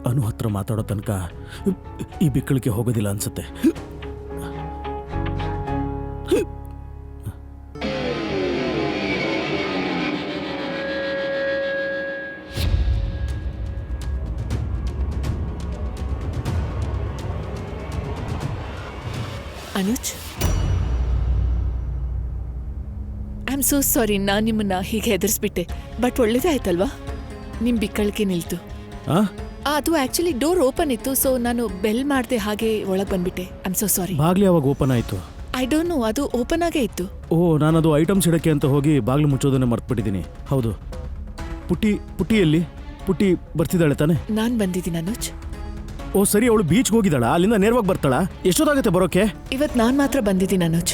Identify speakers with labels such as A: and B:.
A: ಅನು ಹತ್ರ ಮಾತಾಡೋ ತನಕ ಈ ಬಿಕ್ಕಳಿಕೆ ಹೋಗೋದಿಲ್ಲ ಅನ್ಸುತ್ತೆ.
B: ಅನುಜ್, ಐ ಆಮ್ ಸೋ ಸಾರಿ, ನಾನು ನಿಮ್ಮನ್ನ ಹೀಗೆ ಹೆದರ್ಸ್ಬಿಟ್ಟೆ. ಬಟ್ ಒಳ್ಳೇದೇ ಆಯ್ತಲ್ವಾ, ನಿಮ್ ಬಿಕ್ಕಳಿಕೆ ನಿಲ್ತು. ಅದು ಆಕ್ಚುಲಿ ಡೋರ್ ಓಪನ್ ಇತ್ತು, ಸೊ ನಾನು ಬೆಲ್ ಮಾಡ್ದೆ ಹಾಗೆ ಒಳಗೆ ಬಂದ್ಬಿಟ್ಟೆ. I am so sorry.
A: ಬಾಗ್ಲಿ ಯಾವಾಗ ಓಪನ್ ಆಯ್ತು?
B: ಐ ಡೋಂಟ್ ನೋ, ಅದು ಓಪನ್ ಆಗೇ ಇತ್ತು.
A: ನಾನದು ಐಟಮ್ಸ್ ಇಡಕ್ಕೆ ಅಂತ ಹೋಗಿ ಬಾಗ್ಲು ಮುಚ್ಚೋದನ್ನೇ ಮರ್ತ್ಬಿಟ್ಟಿದ್ದೀನಿ. ಹೌದು. ಪುಟ್ಟಿಯಲ್ಲಿ ಪುಟ್ಟಿ ಬರ್ತಿದ್ದಾಳೆ ತಾನೆ?
B: ನಾನ್ ಬಂದಿದ್ದೀನಿ ಅನುಜ್.
A: ಸರಿ, ಅವಳು ಬೀಚ್ಗೆ ಹೋಗಿದ್ದಾಳ, ಅಲ್ಲಿಂದ ನೇರವಾಗಿ ಬರ್ತಾಳ? ಎಷ್ಟೊತ್ತಾಗುತ್ತೆ ಬರೋಕೆ?
B: ಇವತ್ತು ನಾನ್ ಮಾತ್ರ ಬಂದಿದ್ದೀನಿ ಅನುಜ್.